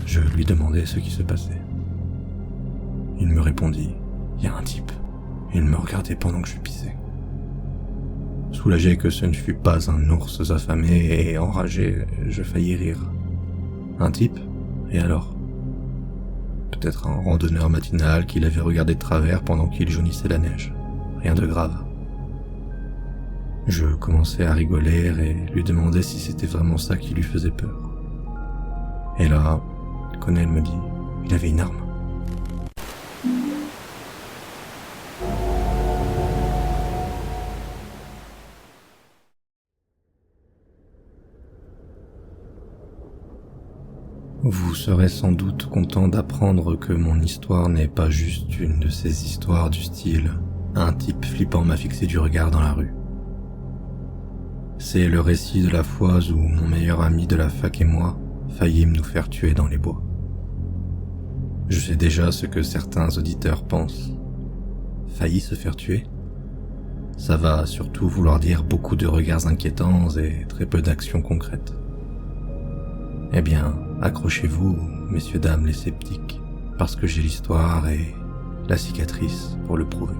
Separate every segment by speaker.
Speaker 1: Je lui demandai ce qui se passait. Il me répondit « Il y a un type ». Il me regardait pendant que je pissais. Soulagé que ce ne fut pas un ours affamé et enragé, je faillis rire. Un type ? Et alors ? Peut-être un randonneur matinal qui l'avait regardé de travers pendant qu'il jaunissait la neige. Rien de grave. Je commençais à rigoler et lui demandais si c'était vraiment ça qui lui faisait peur. Et là, Connell me dit, il avait une arme. Vous serez sans doute content d'apprendre que mon histoire n'est pas juste une de ces histoires du style « un type flippant m'a fixé du regard dans la rue ». C'est le récit de la fois où mon meilleur ami de la fac et moi faillîmes nous faire tuer dans les bois. Je sais déjà ce que certains auditeurs pensent. Failli se faire tuer ? Ça va surtout vouloir dire beaucoup de regards inquiétants et très peu d'actions concrètes. Eh bien, accrochez-vous, messieurs dames les sceptiques, parce que j'ai l'histoire et la cicatrice pour le prouver.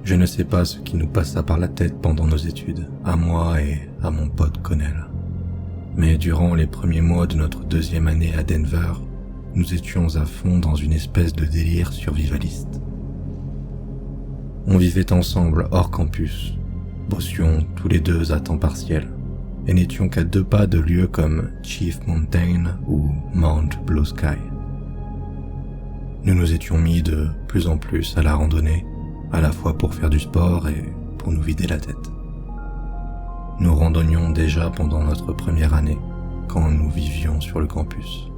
Speaker 1: Je ne sais pas ce qui nous passa par la tête pendant nos études, à moi et à mon pote Connell. Mais durant les premiers mois de notre deuxième année à Denver, nous étions à fond dans une espèce de délire survivaliste. On vivait ensemble hors campus, bossions tous les deux à temps partiel, et n'étions qu'à 2 pas de lieux comme Chief Mountain ou Mount Blue Sky. Nous nous étions mis de plus en plus à la randonnée, à la fois pour faire du sport et pour nous vider la tête. Nous randonnions déjà pendant notre première année, quand nous vivions sur le campus.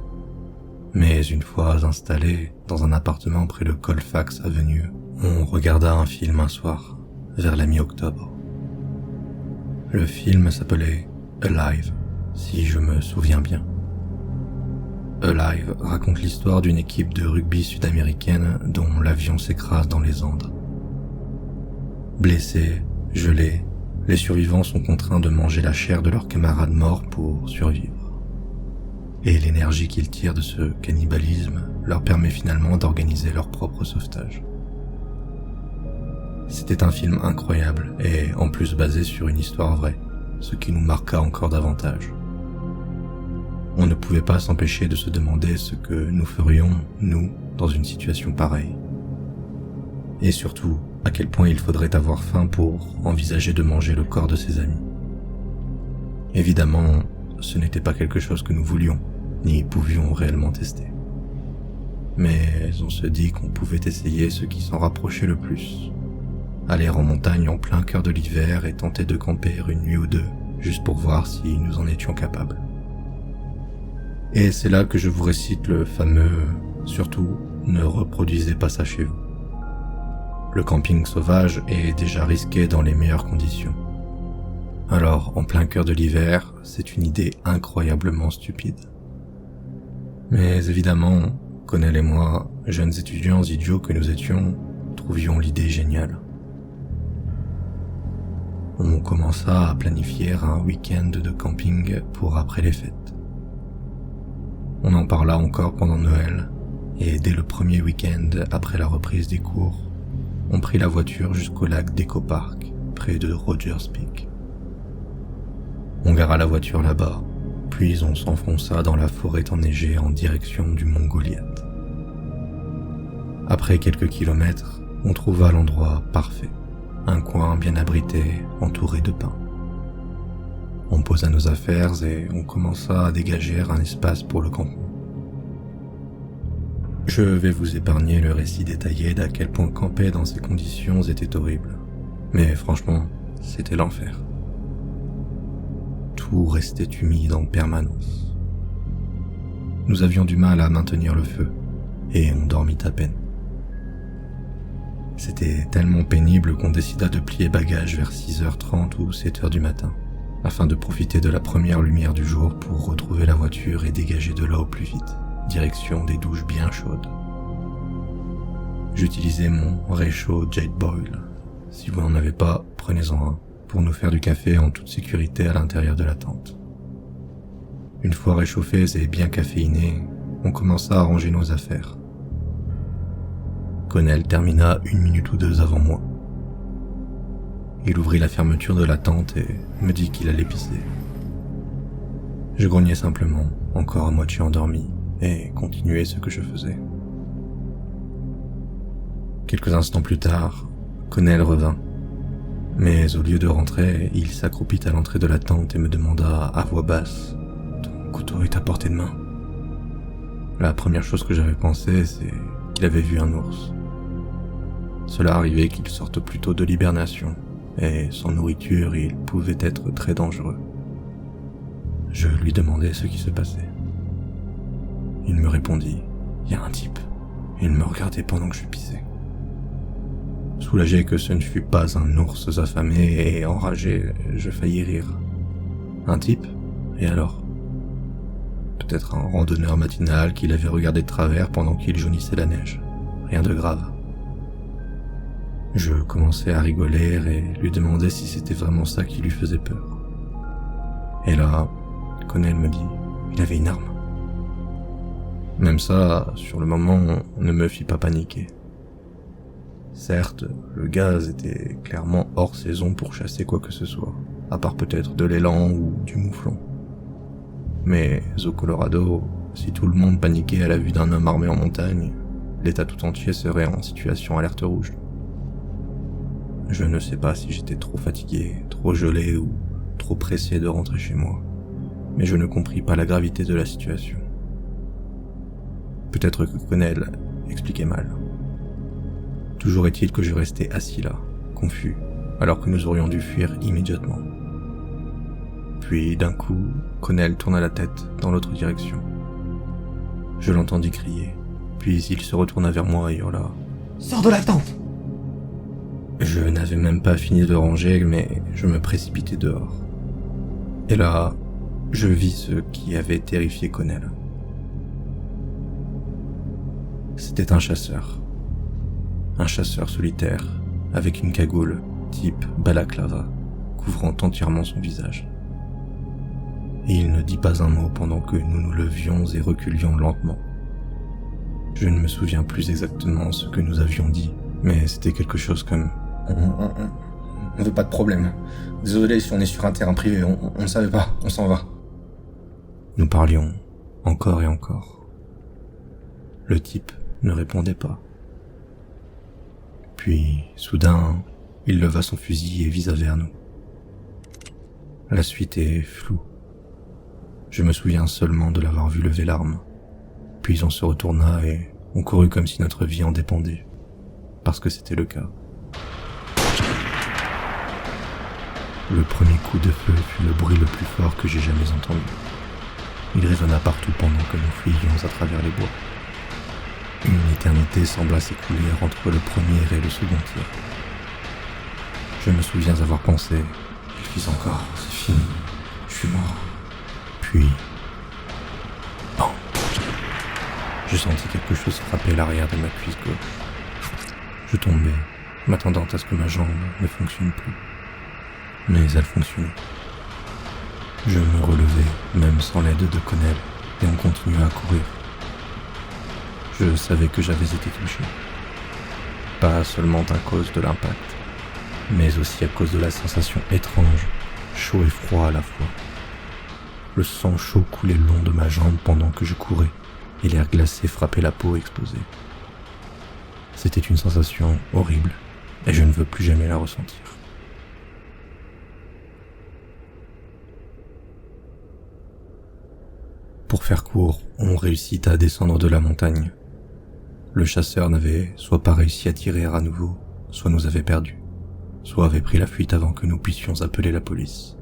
Speaker 1: Mais une fois installés dans un appartement près de Colfax Avenue, on regarda un film un soir, vers la mi-octobre. Le film s'appelait Alive, si je me souviens bien. Alive raconte l'histoire d'une équipe de rugby sud-américaine dont l'avion s'écrase dans les Andes. Blessés, gelés, les survivants sont contraints de manger la chair de leurs camarades morts pour survivre. Et l'énergie qu'ils tirent de ce cannibalisme leur permet finalement d'organiser leur propre sauvetage. C'était un film incroyable et en plus basé sur une histoire vraie, ce qui nous marqua encore davantage. On ne pouvait pas s'empêcher de se demander ce que nous ferions, nous, dans une situation pareille. Et surtout, à quel point il faudrait avoir faim pour envisager de manger le corps de ses amis. Évidemment, ce n'était pas quelque chose que nous voulions, ni pouvions réellement tester. Mais on se dit qu'on pouvait essayer ce qui s'en rapprochait le plus. Aller en montagne en plein cœur de l'hiver et tenter de camper une nuit ou 2, juste pour voir si nous en étions capables. Et c'est là que je vous récite le fameux « Surtout, ne reproduisez pas ça chez vous ». Le camping sauvage est déjà risqué dans les meilleures conditions. Alors, en plein cœur de l'hiver, c'est une idée incroyablement stupide. Mais évidemment, Connell et moi, jeunes étudiants idiots que nous étions, trouvions l'idée géniale. On commença à planifier un week-end de camping pour après les fêtes. On en parla encore pendant Noël, et dès le premier week-end après la reprise des cours, on prit la voiture jusqu'au lac d'Echo Park, près de Rogers Peak. On gara la voiture là-bas, puis on s'enfonça dans la forêt enneigée en direction du mont Goliath. Après quelques kilomètres, on trouva l'endroit parfait, un coin bien abrité, entouré de pins. On posa nos affaires et on commença à dégager un espace pour le campement. Je vais vous épargner le récit détaillé d'à quel point camper dans ces conditions était horrible. Mais franchement, c'était l'enfer. Tout restait humide en permanence. Nous avions du mal à maintenir le feu, et on dormit à peine. C'était tellement pénible qu'on décida de plier bagages vers 6h30 ou 7h du matin, afin de profiter de la première lumière du jour pour retrouver la voiture et dégager de là au plus vite. Direction des douches bien chaudes. J'utilisais mon réchaud Jade Boil. Si vous n'en avez pas, prenez-en un pour nous faire du café en toute sécurité à l'intérieur de la tente. Une fois réchauffés et bien caféinés, on commença à ranger nos affaires. Connell termina 1 minute ou 2 avant moi. Il ouvrit la fermeture de la tente et me dit qu'il allait pisser. Je grognais simplement, encore à moitié endormi, et continuais ce que je faisais. Quelques instants plus tard, Connell revint. Mais au lieu de rentrer, il s'accroupit à l'entrée de la tente et me demanda à voix basse « Ton couteau est à portée de main ?» La première chose que j'avais pensé, c'est qu'il avait vu un ours. Cela arrivait qu'il sorte plutôt de l'hibernation, et sans nourriture, il pouvait être très dangereux. Je lui demandai ce qui se passait. Il me répondit « Il y a un type. » Il me regardait pendant que je pissais. Soulagé que ce ne fut pas un ours affamé et enragé, je faillis rire. Un type ? Et alors ? Peut-être un randonneur matinal qu'il avait regardé de travers pendant qu'il jaunissait la neige. Rien de grave. Je commençais à rigoler et lui demandais si c'était vraiment ça qui lui faisait peur. Et là, Connell me dit, il avait une arme. Même ça, sur le moment, ne me fit pas paniquer. Certes, le gaz était clairement hors saison pour chasser quoi que ce soit, à part peut-être de l'élan ou du mouflon. Mais au Colorado, si tout le monde paniquait à la vue d'un homme armé en montagne, l'État tout entier serait en situation alerte rouge. Je ne sais pas si j'étais trop fatigué, trop gelé ou trop pressé de rentrer chez moi, mais je ne compris pas la gravité de la situation. Peut-être que Connell expliquait mal. Toujours est-il que je restais assis là, confus, alors que nous aurions dû fuir immédiatement. Puis d'un coup, Connell tourna la tête dans l'autre direction. Je l'entendis crier, puis il se retourna vers moi et hurla « Sors de la tente !» Je n'avais même pas fini de ranger, mais je me précipitai dehors. Et là, je vis ce qui avait terrifié Connell. C'était un chasseur. Un chasseur solitaire, avec une cagoule, type balaclava, couvrant entièrement son visage. Et il ne dit pas un mot pendant que nous nous levions et reculions lentement. Je ne me souviens plus exactement ce que nous avions dit, mais c'était quelque chose comme « On veut pas de problème. Désolé si on est sur un terrain privé, on ne savait pas, on s'en va. » Nous parlions, encore et encore. Le type ne répondait pas. Puis, soudain, il leva son fusil et visa vers nous. La suite est floue. Je me souviens seulement de l'avoir vu lever l'arme. Puis on se retourna et on courut comme si notre vie en dépendait. Parce que c'était le cas. Le premier coup de feu fut le bruit le plus fort que j'ai jamais entendu. Il résonna partout pendant que nous fuyions à travers les bois. Une éternité sembla s'écouler entre le premier et le second tir. Je me souviens avoir pensé, ils visent encore, c'est fini, je suis mort. Puis, bon, je sentis quelque chose frapper l'arrière de ma cuisse gauche. Je tombais, m'attendant à ce que ma jambe ne fonctionne plus. Mais elle fonctionnait. Je me relevai, même sans l'aide de Connell, et on continua à courir. Je savais que j'avais été touché. Pas seulement à cause de l'impact, mais aussi à cause de la sensation étrange, chaud et froid à la fois. Le sang chaud coulait le long de ma jambe pendant que je courais, et l'air glacé frappait la peau exposée. C'était une sensation horrible, et je ne veux plus jamais la ressentir. Pour faire court, on réussit à descendre de la montagne. Le chasseur n'avait soit pas réussi à tirer à nouveau, soit nous avait perdus, soit avait pris la fuite avant que nous puissions appeler la police.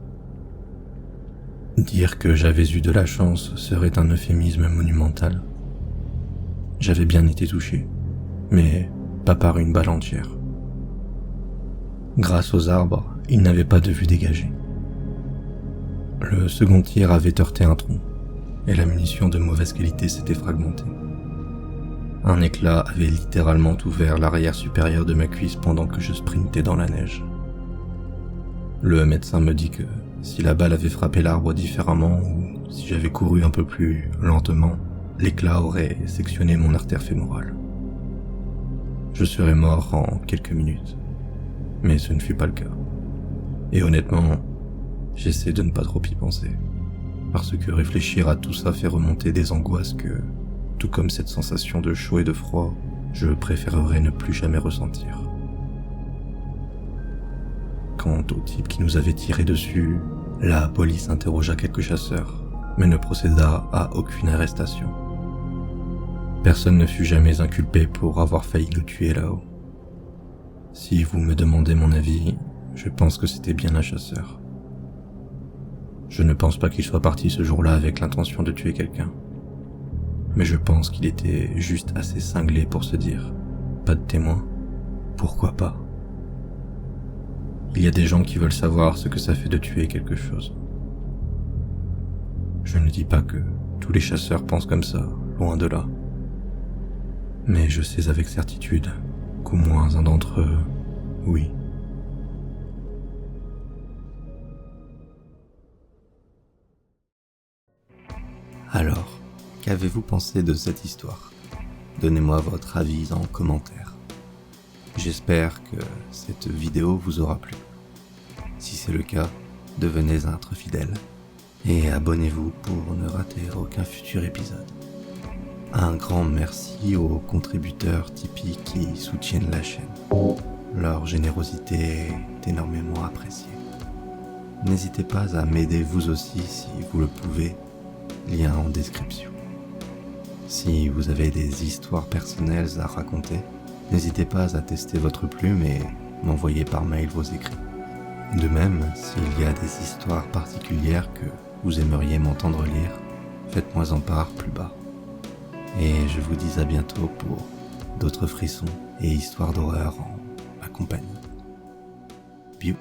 Speaker 1: Dire que j'avais eu de la chance serait un euphémisme monumental. J'avais bien été touché, mais pas par une balle entière. Grâce aux arbres, il n'avait pas de vue dégagée. Le second tir avait heurté un tronc, et la munition de mauvaise qualité s'était fragmentée. Un éclat avait littéralement ouvert l'arrière supérieur de ma cuisse pendant que je sprintais dans la neige. Le médecin me dit que Si la balle avait frappé l'arbre différemment ou si j'avais couru un peu plus lentement, l'éclat aurait sectionné mon artère fémorale. Je serais mort en quelques minutes, mais ce ne fut pas le cas. Et honnêtement, j'essaie de ne pas trop y penser, parce que réfléchir à tout ça fait remonter des angoisses que, tout comme cette sensation de chaud et de froid, je préférerais ne plus jamais ressentir. Quant au type qui nous avait tiré dessus, la police interrogea quelques chasseurs, mais ne procéda à aucune arrestation. Personne ne fut jamais inculpé pour avoir failli nous tuer là-haut. Si vous me demandez mon avis, je pense que c'était bien un chasseur. Je ne pense pas qu'il soit parti ce jour-là avec l'intention de tuer quelqu'un. Mais je pense qu'il était juste assez cinglé pour se dire « Pas de témoin, pourquoi pas ?» Il y a des gens qui veulent savoir ce que ça fait de tuer quelque chose. Je ne dis pas que tous les chasseurs pensent comme ça, loin de là. Mais je sais avec certitude qu'au moins un d'entre eux, oui. Alors, qu'avez-vous pensé de cette histoire ? Donnez-moi votre avis en commentaire. J'espère que cette vidéo vous aura plu. Si c'est le cas, devenez un fidèle et abonnez-vous pour ne rater aucun futur épisode. Un grand merci aux contributeurs Tipeee qui soutiennent la chaîne. Leur générosité est énormément appréciée. N'hésitez pas à m'aider vous aussi si vous le pouvez, lien en description. Si vous avez des histoires personnelles à raconter, n'hésitez pas à tester votre plume et m'envoyer par mail vos écrits. De même, s'il y a des histoires particulières que vous aimeriez m'entendre lire, faites-moi en part plus bas. Et je vous dis à bientôt pour d'autres frissons et histoires d'horreur en ma compagnie. Biou.